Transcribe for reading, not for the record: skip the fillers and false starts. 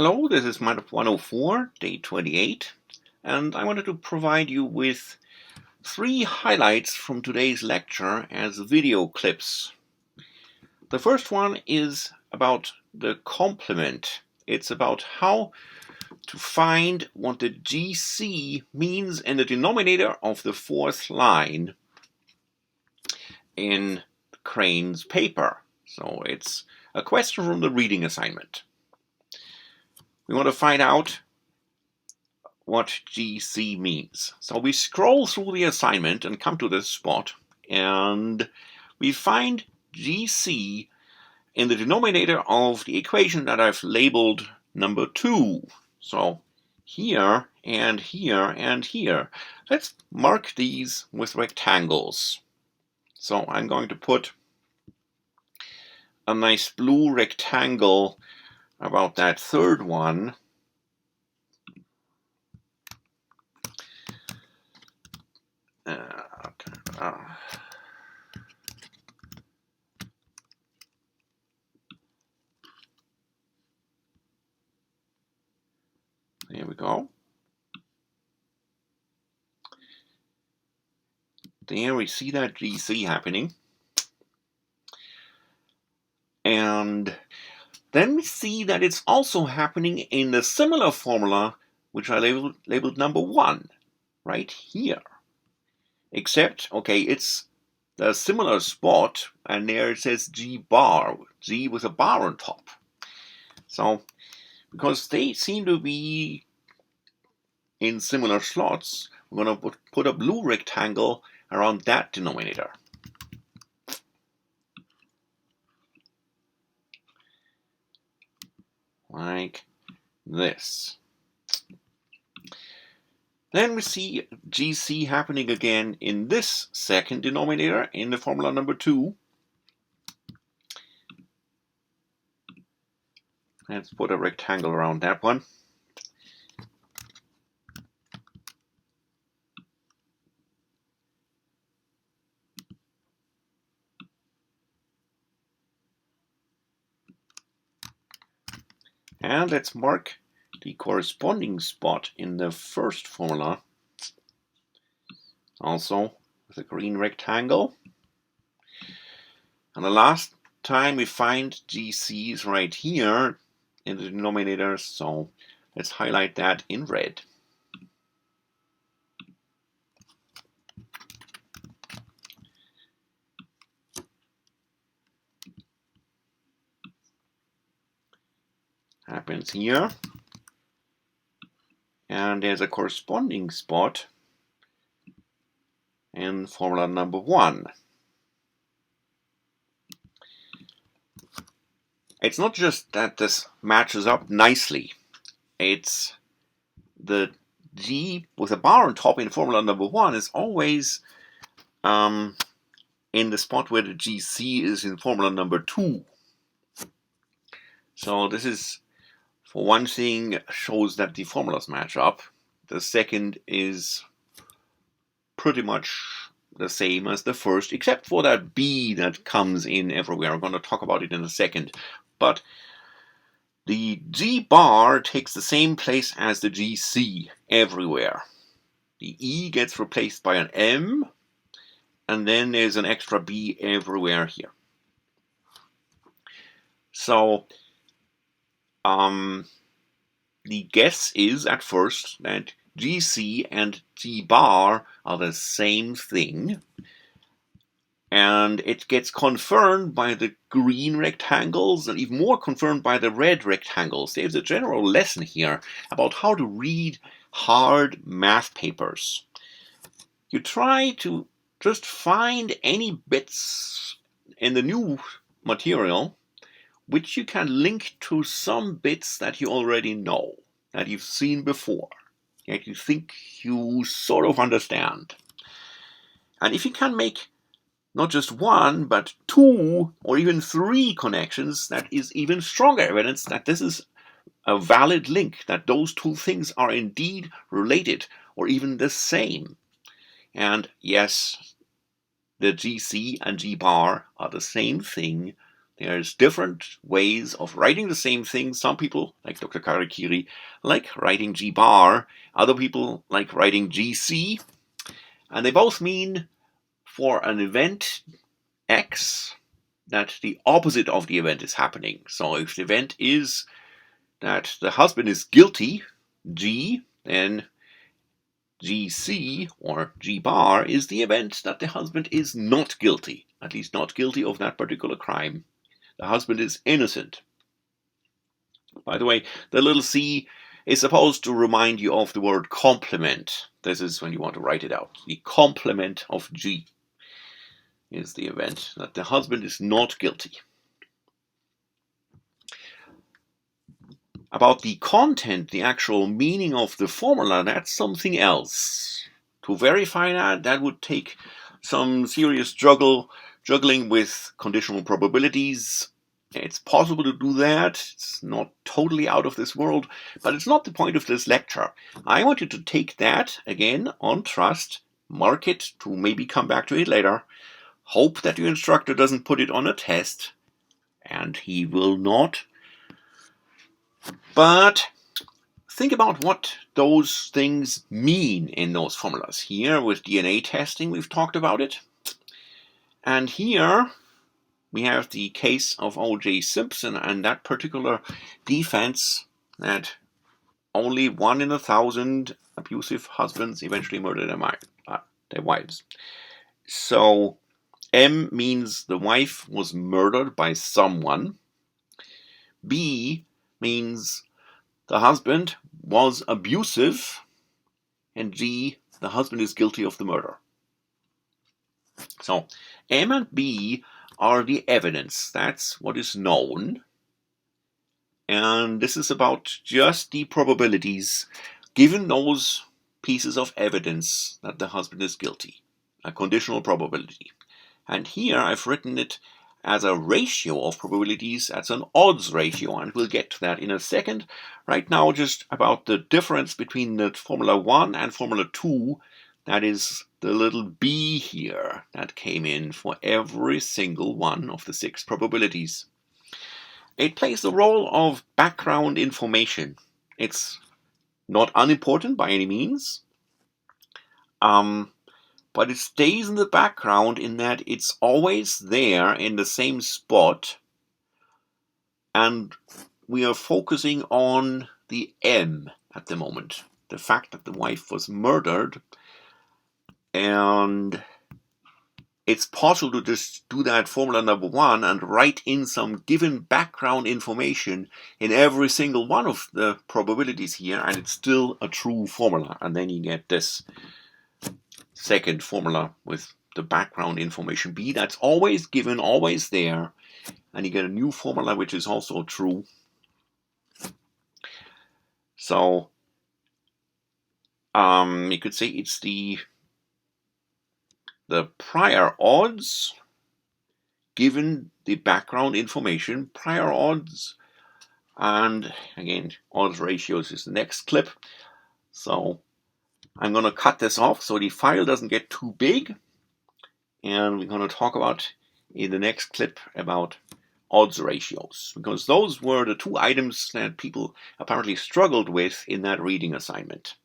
Hello, this is Minecraft 104, day 28, and I wanted to provide you with 3 highlights from today's lecture as video clips. The first one is about the complement. It's about how to find what the GC means in the denominator of the 4th line in Crane's paper. So it's a question from the reading assignment. We want to find out what GC means. So we scroll through the assignment and come to this spot, and we find GC in the denominator of the equation that I've labeled number 2. So here and here and here. Let's mark these with rectangles. So I'm going to put a nice blue rectangle about that third one. There we go. There we see that GC happening. And then we see that it's also happening in the similar formula, which I labeled number 1, right here. Except, okay, it's the similar spot, and there it says G bar, G with a bar on top. So, because they seem to be in similar slots, we're going to put a blue rectangle around that denominator. Like this. Then we see GC happening again in this second denominator in the formula number 2. Let's put a rectangle around that one. And let's mark the corresponding spot in the first formula, also with a green rectangle. And the last time we find GC is right here in the denominator, so let's highlight that in red. Happens here. And there's a corresponding spot in formula number 1. It's not just that this matches up nicely. It's the G with a bar on top in formula number 1 is always in the spot where the GC is in formula number 2. So this is, for one thing, shows that the formulas match up. The second is pretty much the same as the first, except for that B that comes in everywhere. I'm going to talk about it in a second. But the G bar takes the same place as the GC everywhere. The E gets replaced by an M, and then there's an extra B everywhere here. So the guess is at first that GC and G bar are the same thing, and it gets confirmed by the green rectangles and even more confirmed by the red rectangles. There's a general lesson here about how to read hard math papers. You try to just find any bits in the new material which you can link to some bits that you already know, that you've seen before, that you think you sort of understand. And if you can make not just 1, but 2 or even 3 connections, that is even stronger evidence that this is a valid link, that those 2 things are indeed related or even the same. And yes, the GC and G bar are the same thing. There's different ways of writing the same thing. Some people, like Dr. Karakiri, like writing G bar. Other people like writing GC. And they both mean for an event X that the opposite of the event is happening. So if the event is that the husband is guilty, G, then GC or G bar is the event that the husband is not guilty, at least not guilty of that particular crime. The husband is innocent. By the way, the little c is supposed to remind you of the word complement. This is when you want to write it out. The complement of G is the event that the husband is not guilty. About the content, the actual meaning of the formula, that's something else. To verify that would take some serious juggling with conditional probabilities. It's possible to do that. It's not totally out of this world, but it's not the point of this lecture. I want you to take that, again, on trust, mark it to maybe come back to it later, hope that your instructor doesn't put it on a test, and he will not. But think about what those things mean in those formulas. Here with DNA testing, we've talked about it. And here we have the case of O.J. Simpson and that particular defense that only 1 in 1,000 abusive husbands eventually murder their wives. So M means the wife was murdered by someone. B means the husband was abusive. And G, the husband is guilty of the murder. So M and B are the evidence. That's what is known. And this is about just the probabilities given those pieces of evidence that the husband is guilty. A conditional probability. And here I've written it as a ratio of probabilities, as an odds ratio, and we'll get to that in a second. Right now, just about the difference between the Formula 1 and Formula 2, that is the little b here that came in for every single one of the 6 probabilities. It plays the role of background information. It's not unimportant by any means, but it stays in the background in that it's always there in the same spot, and we are focusing on the M at the moment, the fact that the wife was murdered, and it's possible to just do that formula number 1 and write in some given background information in every single one of the probabilities here, and it's still a true formula, and then you get this second formula with the background information B that's always given, always there, and you get a new formula which is also true. So you could say it's the prior odds given the background information, prior odds, and again odds ratios is the next clip. So I'm going to cut this off so the file doesn't get too big, and we're going to talk about in the next clip about odds ratios, because those were the 2 items that people apparently struggled with in that reading assignment.